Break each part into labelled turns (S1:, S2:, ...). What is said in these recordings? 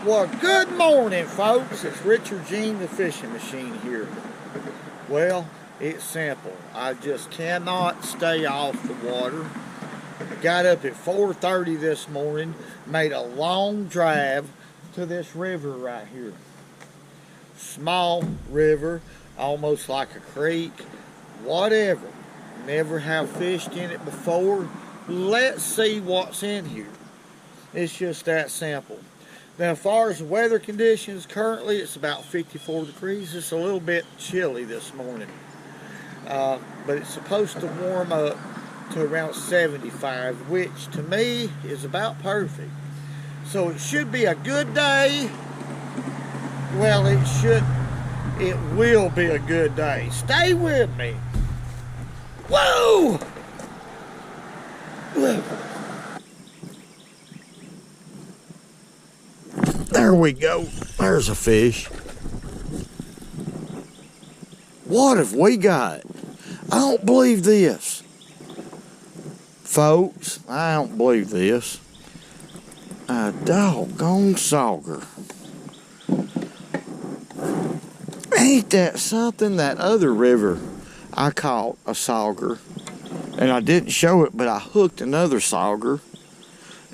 S1: Well, good morning, folks. It's Richard the Fishing Machine here. Well, it's simple. I just cannot stay off the water. I got up at 4:30 this morning, made a long drive to this river right here. Small river, almost like a creek, whatever. Never have fished in it before. Let's see what's in here. It's just that simple. Now, as far as the weather conditions, currently it's about 54 degrees. It's a little bit chilly this morning. But it's supposed to warm up to around 75, which to me is about perfect. So it should be a good day. Well, it will be a good day. Stay with me. Whoa! There we go. There's a fish. What have we got? I don't believe this. Folks, I don't believe this. A doggone sauger. Ain't that something? That other river I caught a sauger, and I didn't show it, but I hooked another sauger,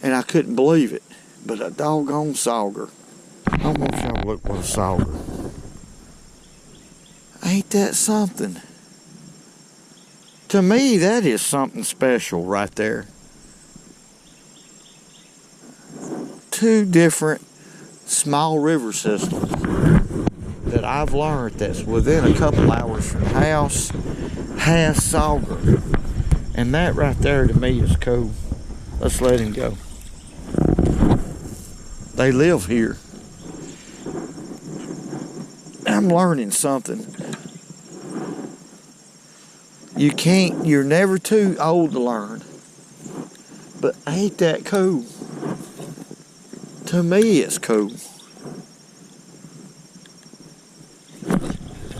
S1: and I couldn't believe it. But a doggone sauger. I want y'all to look what a sauger. Ain't that something? To me, that is something special right there. Two different small river systems that I've learned that's within a couple hours from the house has sauger. And that right there to me is cool. Let's let him go. They live here. I'm learning something. You're never too old to learn. But ain't that cool? To me, it's cool.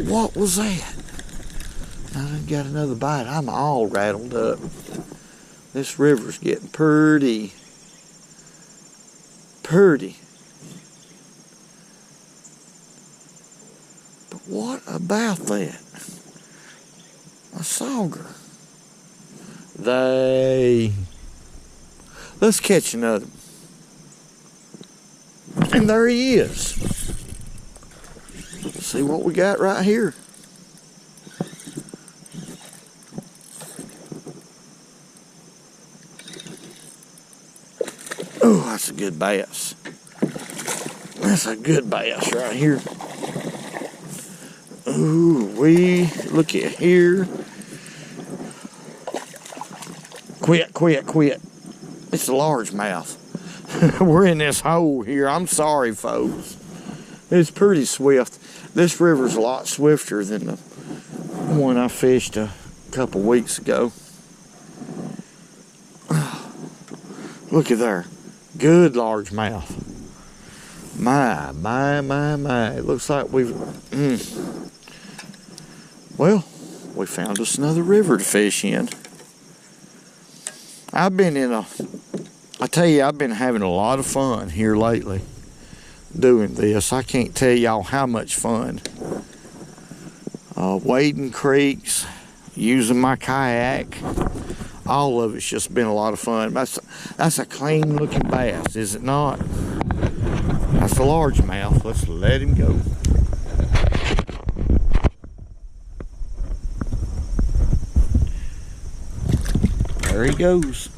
S1: What was that? I done got another bite. I'm all rattled up. This river's getting pretty. But what about that? A sauger. Let's catch another. And there he is. Let's see what we got right here. Oh, that's a good bass. That's a good bass right here. Ooh, look at here. Quit. It's a largemouth. We're in this hole here. I'm sorry, folks. It's pretty swift. This river's a lot swifter than the one I fished a couple weeks ago. Look at there. Good largemouth. My. It looks like we've... Well, we found us another river to fish in. I tell you, I've been having a lot of fun here lately doing this. I can't tell y'all how much fun. Wading creeks, using my kayak. All of it's just been a lot of fun. That's a clean looking bass, is it not? That's a largemouth. Let's let him go. There he goes.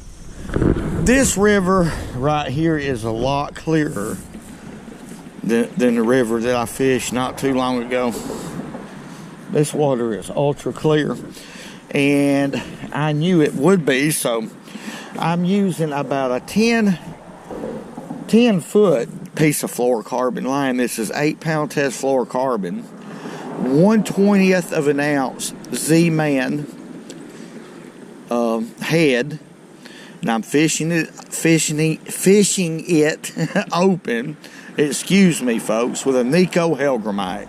S1: This river right here is a lot clearer than the river that I fished not too long ago. This water is ultra clear, and I knew it would be, so I'm using about a 10 foot piece of fluorocarbon line. This is 8-pound test fluorocarbon, 1/20th of an ounce Z-Man head, and I'm fishing it open, excuse me folks, with a Nico Helgramite.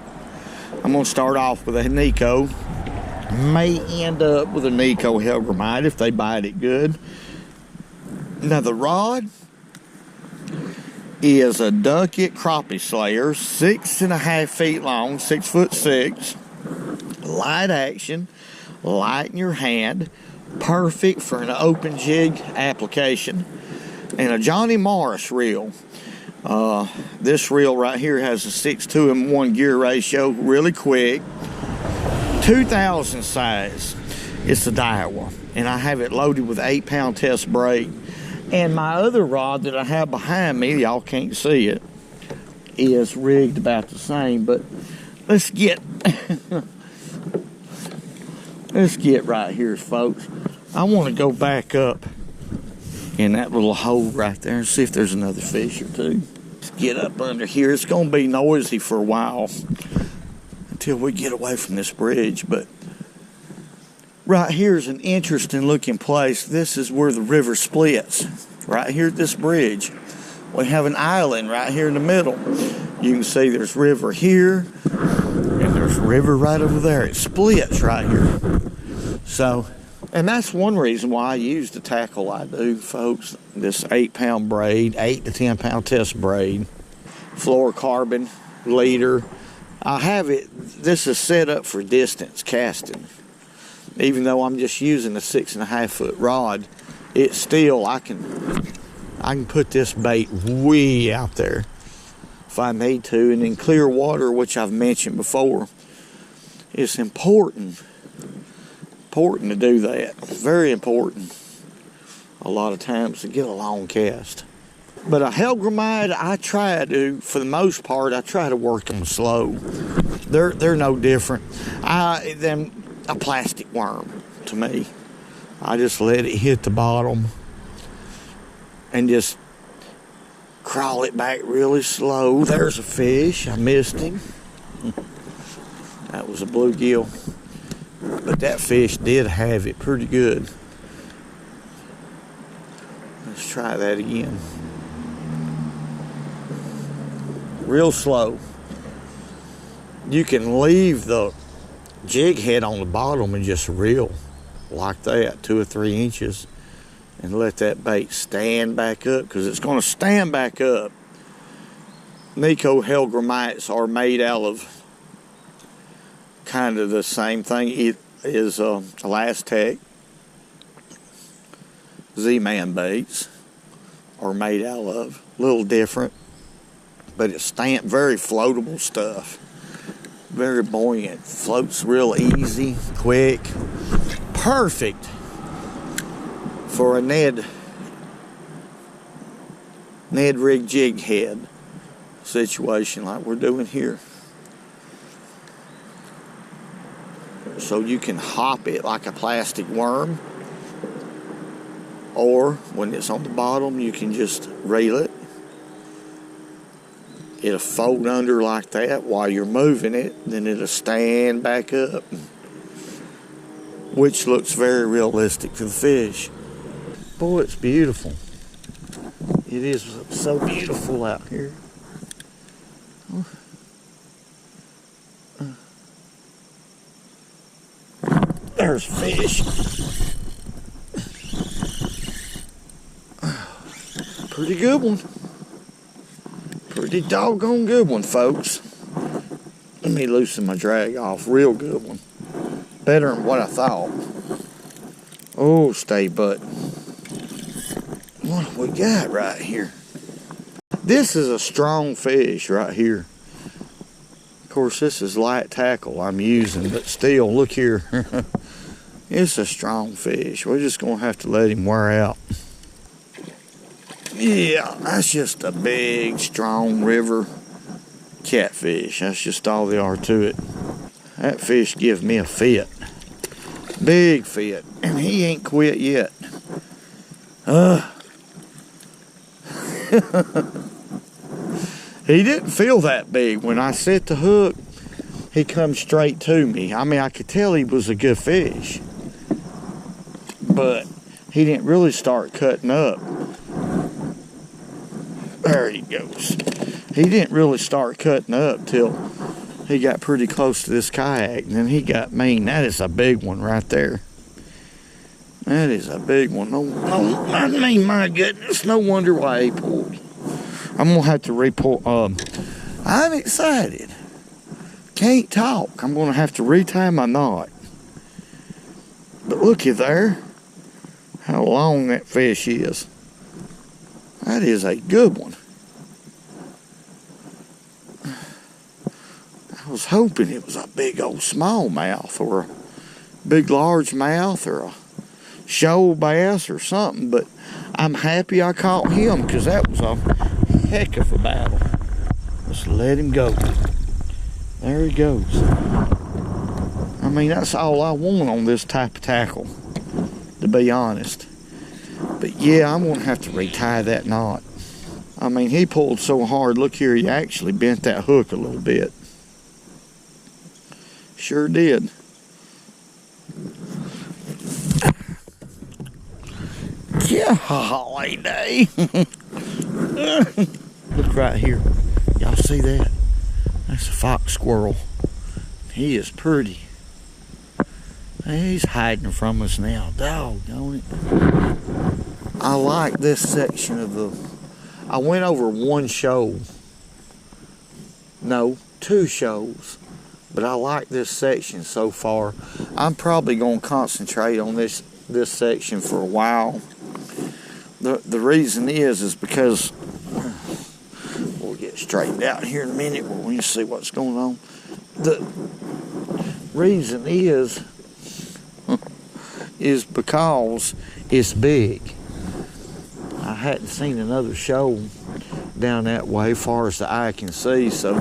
S1: I'm going to start off with a Nico. May end up with a Nico Helgramite if they bite it good. Now the rod is a Ducket crappie slayer, 6.5 feet long, 6'6", light action, light in your hand, perfect for an open jig application, and a Johnny Morris reel. This reel right here has a 6:2-1 gear ratio, really quick, 2,000 size. It's a Daiwa, and I have it loaded with 8-pound test braid. And my other rod that I have behind me, y'all can't see it, is rigged about the same. But let's get right here, folks. I want to go back up in that little hole right there and see if there's another fish or two. Let's get up under here. It's going to be noisy for a while until we get away from this bridge. But right here is an interesting looking place. This is where the river splits. Right here at this bridge, we have an island right here in the middle. You can see there's river here, and there's river right over there. It splits right here. So, and that's one reason why I use the tackle I do, folks. This 8-pound braid, 8 to 10-pound test braid, fluorocarbon leader. I have it, this is set up for distance casting. Even though I'm just using a 6.5-foot rod, it's still, I can put this bait way out there if I need to. And in clear water, which I've mentioned before, it's important to do that. Very important a lot of times to get a long cast. But a hellgrammite, I try to, for the most part, I try to work them slow. They're no different than a plastic worm to me. I just let it hit the bottom and just crawl it back really slow. There's a fish. I missed him. That was a bluegill. But that fish did have it pretty good. Let's try that again. Real slow. You can leave the jig head on the bottom and just reel like that, 2 or 3 inches, and let that bait stand back up, because it's going to stand back up. Nico hellgrammites are made out of kind of the same thing. It is Elastec. Z-Man baits are made out of. A little different, but it's very floatable stuff. Very buoyant. Floats real easy, quick. Perfect for a Ned rig jig head situation like we're doing here. So you can hop it like a plastic worm, or when it's on the bottom, you can just reel it. It'll fold under like that while you're moving it, then it'll stand back up, which looks very realistic to the fish. Boy, it's beautiful. It is so beautiful out here. There's fish. Pretty good one. Pretty doggone good one, folks. Let me loosen my drag off. Real good one. Better than what I thought. Oh, stay butt. What do we got right here? This is a strong fish right here. Of course, this is light tackle I'm using, but still, look here. It's a strong fish. We're just going to have to let him wear out. Yeah, that's just a big, strong river catfish. That's just all there are to it. That fish gives me a fit. Big fit. And he ain't quit yet. He didn't feel that big. When I set the hook, he come straight to me. I mean, I could tell he was a good fish. But he didn't really start cutting up. There he goes. He didn't really start cutting up till he got pretty close to this kayak. And then he got mean. That is a big one right there. That is a big one. I mean, my goodness. No wonder why he pulled. I'm gonna have to report. I'm excited. Can't talk. I'm gonna have to retie my knot. But looky there, how long that fish is. That is a good one. I was hoping it was a big old smallmouth or a big largemouth or a shoal bass or something, but I'm happy I caught him because that was a heck of a battle. Let's let him go. There he goes. I mean, that's all I want on this type of tackle, to be honest. But yeah, I'm gonna have to retie that knot. I mean, he pulled so hard. Look here, he actually bent that hook a little bit. Sure did. Golly day. Look right here. Y'all see that? That's a fox squirrel. He is pretty. He's hiding from us now. Doggone it. I like this section of the... I went over one shoal. No, 2 shoals. But I like this section so far. I'm probably going to concentrate on this section for a while. The reason is because we'll get straightened out here in a minute when you see what's going on. The reason is because it's big. I hadn't seen another shoal down that way far as the eye can see, so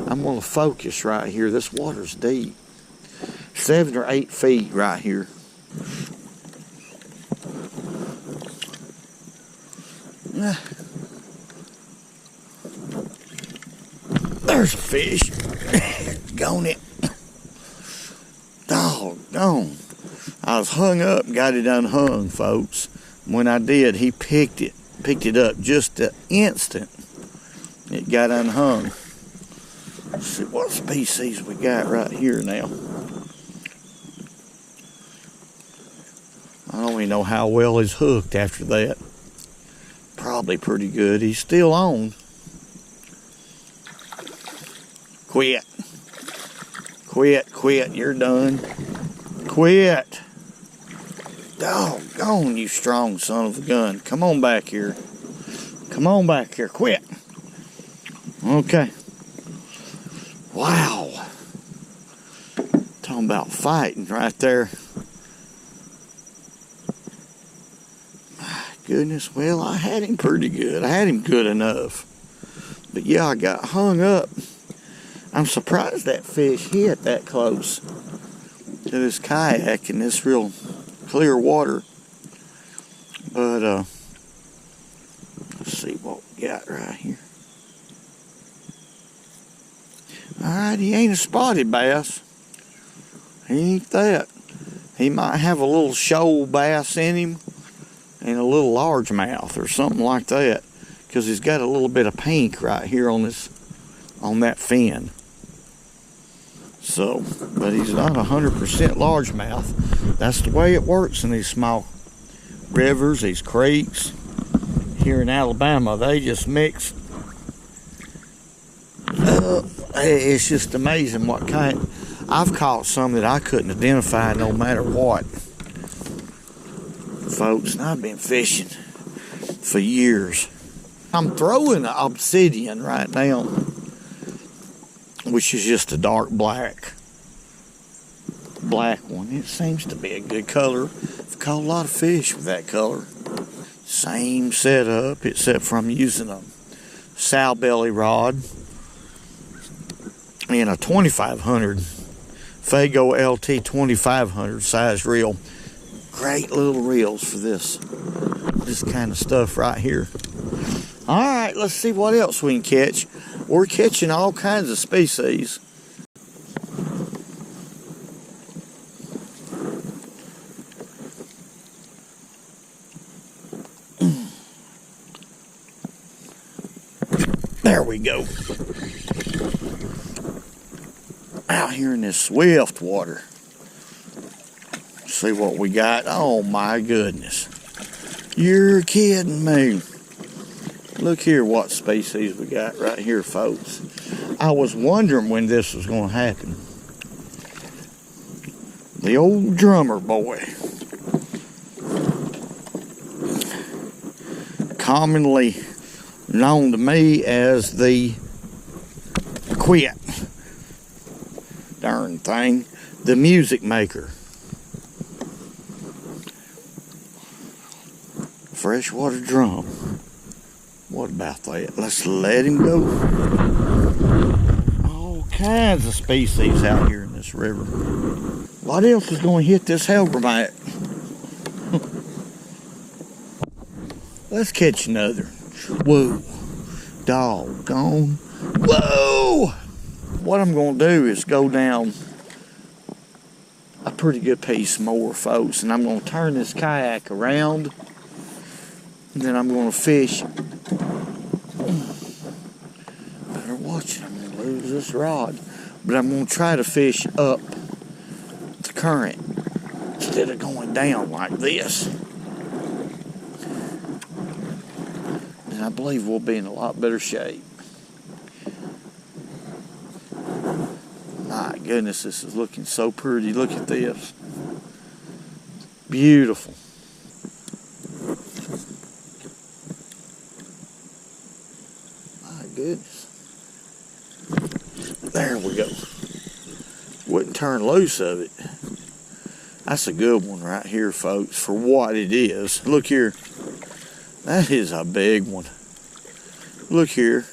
S1: I'm going to focus right here. This water's deep. 7 or 8 feet right here. There's a fish. Gone it. Doggone. I was hung up and got it unhung, folks. When I did, he picked it up just the instant it got unhung. Let's see what species we got right here now. I don't even know how well he's hooked after that. Probably pretty good. He's still on. Quit. Quit. You're done. Quit. Doggone, you strong son of a gun. Come on back here. Come on back here. Quit. Okay. Wow. Talking about fighting right there. My goodness. Well, I had him pretty good. I had him good enough. But yeah, I got hung up. I'm surprised that fish hit that close to this kayak in this real clear water. But let's see what we got right here. Alright, he ain't a spotted bass. He ain't that. He might have a little shoal bass in him and a little largemouth or something like that, because he's got a little bit of pink right here on that fin. So, but he's not 100% largemouth. That's the way it works in these small rivers, these creeks. Here in Alabama, they just mix. It's just amazing what kind. I've caught some that I couldn't identify no matter what, folks, and I've been fishing for years. I'm throwing an obsidian right now, which is just a dark black one. It seems to be a good color. I've caught a lot of fish with that color. Same setup, except for I'm using a sow belly rod and a 2500 Fago LT 2500 size reel. Great little reels for this kind of stuff right here. All right, let's see what else we can catch. We're catching all kinds of species. There we go. Out here in this swift water. See what we got. Oh my goodness. You're kidding me. Look here what species we got right here, folks. I was wondering when this was going to happen. The old drummer boy. Commonly known to me as the quit. Darn thing. The music maker. Freshwater drum. What about that? Let's let him go. All kinds of species out here in this river. What else is going to hit this hellgrammite? Let's catch another. Whoa. Doggone. Whoa! What I'm going to do is go down a pretty good piece more, folks. And I'm going to turn this kayak around. And then I'm going to fish. Better watch it. I'm going to lose this rod. But I'm going to try to fish up the current instead of going down like this. And I believe we'll be in a lot better shape. My goodness, this is looking so pretty. Look at this. Beautiful. My goodness. There we go. Wouldn't turn loose of it. That's a good one right here, folks, for what it is. Look here. That is a big one. Look here.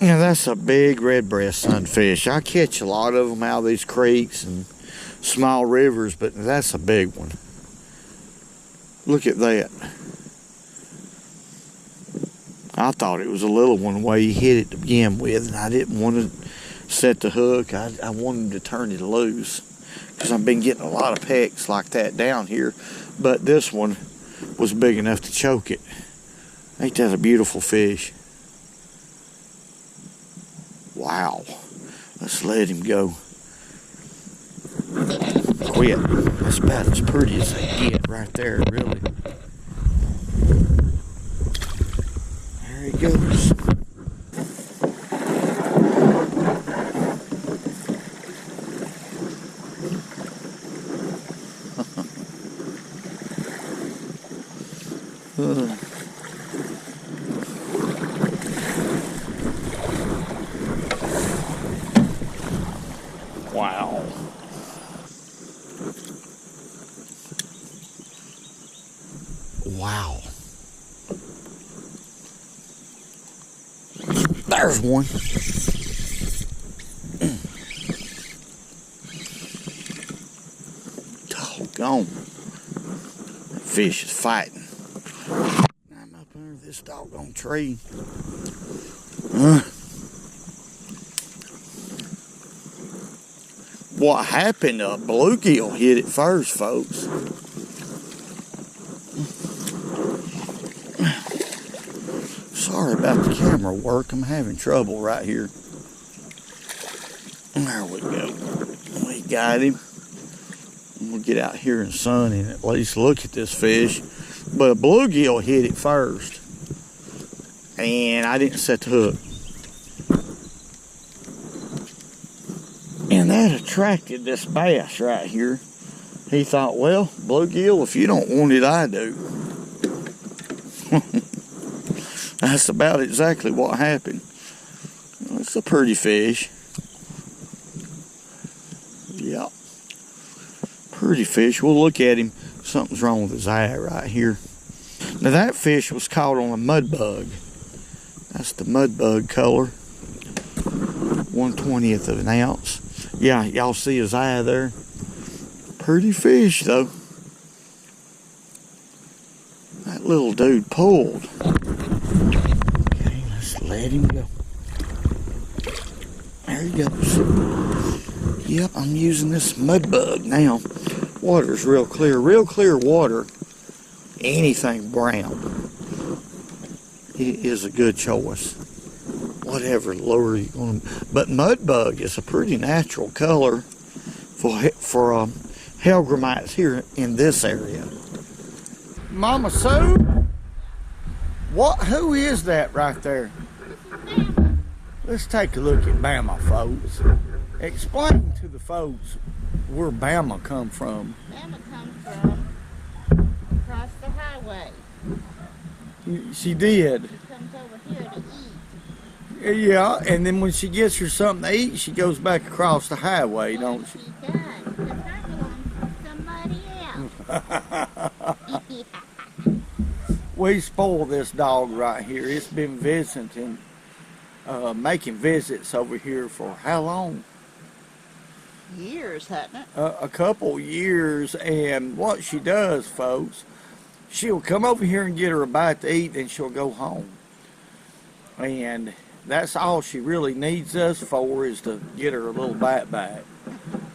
S1: Yeah, that's a big red-breast sunfish. I catch a lot of them out of these creeks and small rivers, but that's a big one. Look at that. I thought it was a little one the way he hit it to begin with, and I didn't want to set the hook. I wanted to turn it loose because I've been getting a lot of pecks like that down here, but this one was big enough to choke it. Ain't that a beautiful fish? Wow. Let's let him go. Quit. That's about as pretty as they get right there, really. There he goes. Wow. Wow. There's one. Doggone. That fish is fighting. I'm up under this doggone tree. What happened? A bluegill hit it first, folks. Sorry about the camera work. I'm having trouble right here. There we go. We got him. We'll get out here in the sun and at least look at this fish. But a bluegill hit it first. And I didn't set the hook. And that attracted this bass right here. He thought, well, bluegill, if you don't want it, I do. That's about exactly what happened. It's a pretty fish. Yeah. Pretty fish. We'll look at him. Something's wrong with his eye right here. Now that fish was caught on a mud bug. That's the mud bug color. 1/20th of an ounce. Yeah, y'all see his eye there? Pretty fish, though. That little dude pulled. Okay, let's let him go. There he goes. Yep, I'm using this mud bug now. Water's real clear water. Anything brown, it is a good choice. Whatever lure you're going to, but mud bug is a pretty natural color for hellgrammites here in this area. Mama Sue, Who is that right there? Let's take a look at Bama, folks. Explain to the folks where Bama come from.
S2: Bama comes from across the highway.
S1: She did.
S2: She comes over here to eat.
S1: Yeah, and then when she gets her something to eat, she goes back across the highway, don't she?
S2: She does, because her belongs to somebody else.
S1: We spoil this dog right here. It's been visiting, making visits over here for how long?
S2: Years, hasn't it?
S1: A couple years, and what she does, folks, she'll come over here and get her a bite to eat, and she'll go home. And that's all she really needs us for, is to get her a little bite back.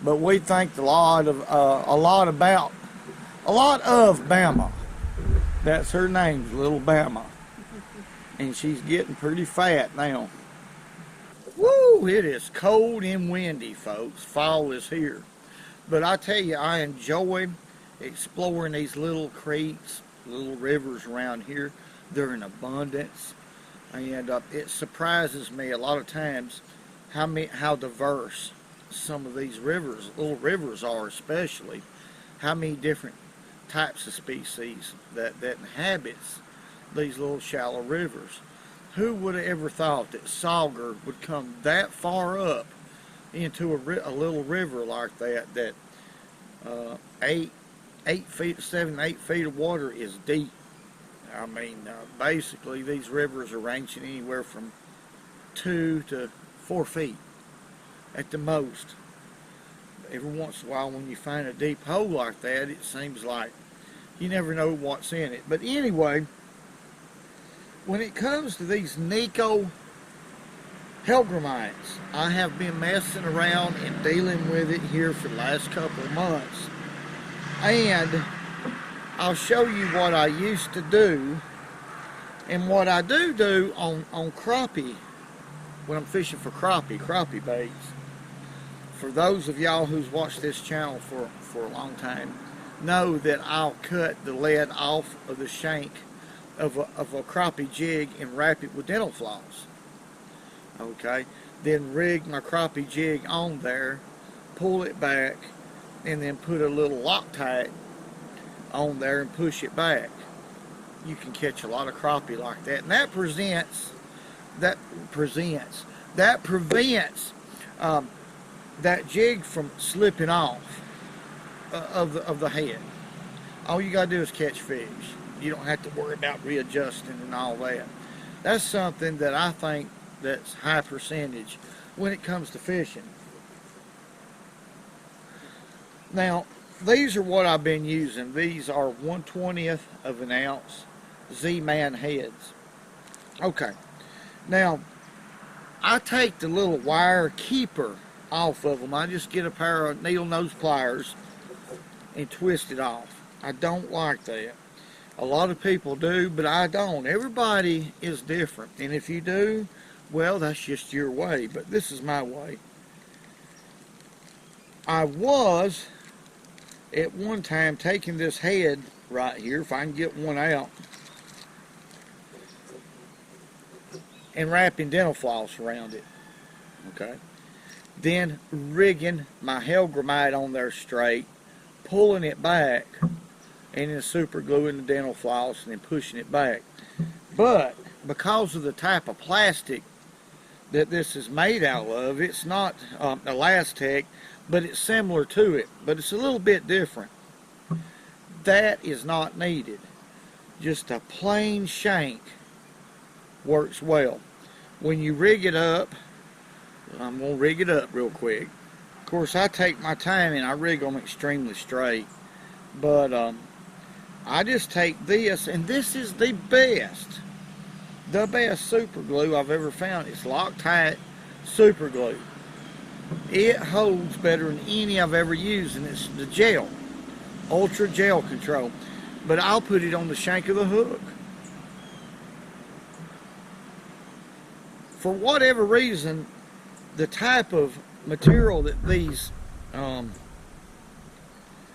S1: But we think a lot of Bama. That's her name, Little Bama. And she's getting pretty fat now. Woo, it is cold and windy, folks. Fall is here. But I tell you, I enjoy exploring these little creeks, little rivers around here. They're in abundance. And it surprises me a lot of times how diverse some of these rivers, little rivers are, especially. How many different types of species that inhabits these little shallow rivers. Who would have ever thought that sauger would come that far up into a little river like that 8 feet, 7, 8 feet of water is deep. I mean, basically these rivers are ranging anywhere from 2 to 4 feet at the most. Every once in a while, when you find a deep hole like that, it seems like you never know what's in it. But anyway, when it comes to these Nico Helgramites, I have been messing around and dealing with it here for the last couple of months. And I'll show you what I used to do and what I do on crappie when I'm fishing for crappie baits. For those of y'all who's watched this channel for a long time, know that I'll cut the lead off of the shank of a crappie jig and wrap it with dental floss. Okay, then rig my crappie jig on there, pull it back, and then put a little Loctite on there and push it back. You can catch a lot of crappie like that, and that prevents that jig from slipping off of the head. All you gotta do is catch fish. You don't have to worry about readjusting and all that. That's something that I think that's high percentage when it comes to fishing. Now, these are what I've been using. These are 1/20th of an ounce Z-Man heads. Okay, now I take the little wire keeper off of them. I just get a pair of needle nose pliers and twist it off. I don't like that. A lot of people do, but I don't. Everybody is different, and if you do, well, that's just your way, but this is my way. I was at one time taking this head right here, if I can get one out, and wrapping dental floss around it. Okay, then rigging my Helgramite on there straight, pulling it back, and then super gluing the dental floss and then pushing it back. But because of the type of plastic that this is made out of, it's not Elastec, but it's similar to it, but it's a little bit different. That is not needed. Just a plain shank works well. When you rig it up, I'm going to rig it up real quick. Of course, I take my time and I rig them extremely straight, but I just take this, and this is the best super glue I've ever found. It's Loctite super glue. It holds better than any I've ever used, and it's the gel, ultra gel control. But I'll put it on the shank of the hook. For whatever reason, the type of material that these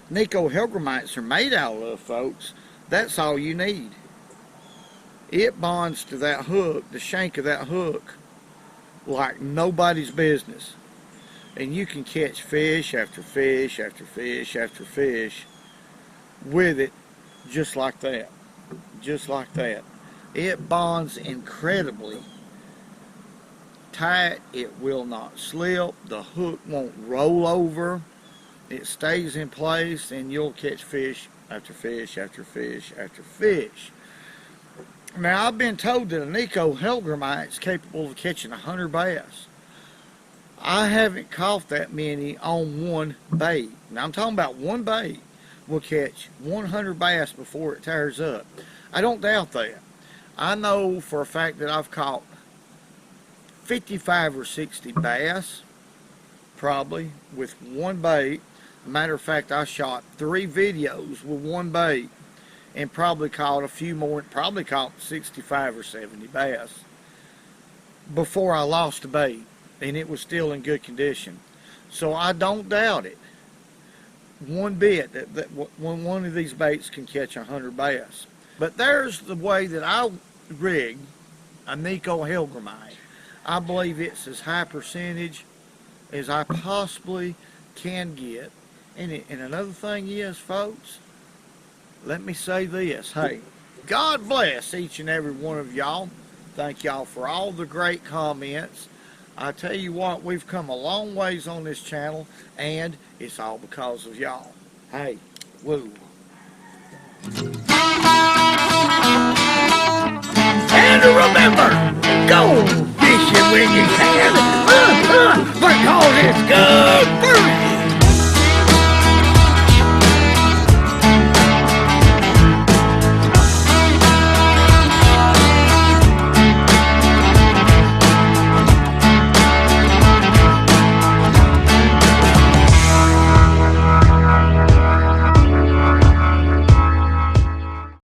S1: Nico Helgramites are made out of, folks, that's all you need. it bonds to that hook, the shank of that hook, like nobody's business. And you can catch fish after fish after fish after fish with it just like that. Just like that. It bonds incredibly tight. It will not slip. The hook won't roll over. It stays in place, and you'll catch fish after fish after fish after fish. Now, I've been told that a Nico Helgramite is capable of catching 100 bass. I haven't caught that many on one bait. Now, I'm talking about one bait will catch 100 bass before it tears up. I don't doubt that. I know for a fact that I've caught 55 or 60 bass, probably, with one bait. Matter of fact, I shot 3 videos with one bait and probably caught a few more, probably caught 65 or 70 bass before I lost the bait, and it was still in good condition. So I don't doubt it one bit that one of these baits can catch 100 bass. But there's the way that I rig a Nico Helgramite. I believe it's as high percentage as I possibly can get. And another thing is, folks, let me say this. Hey, God bless each and every one of y'all. Thank y'all for all the great comments. I tell you what, we've come a long ways on this channel, and it's all because of y'all. Hey, woo. And remember, go fishing when you can, because it's good.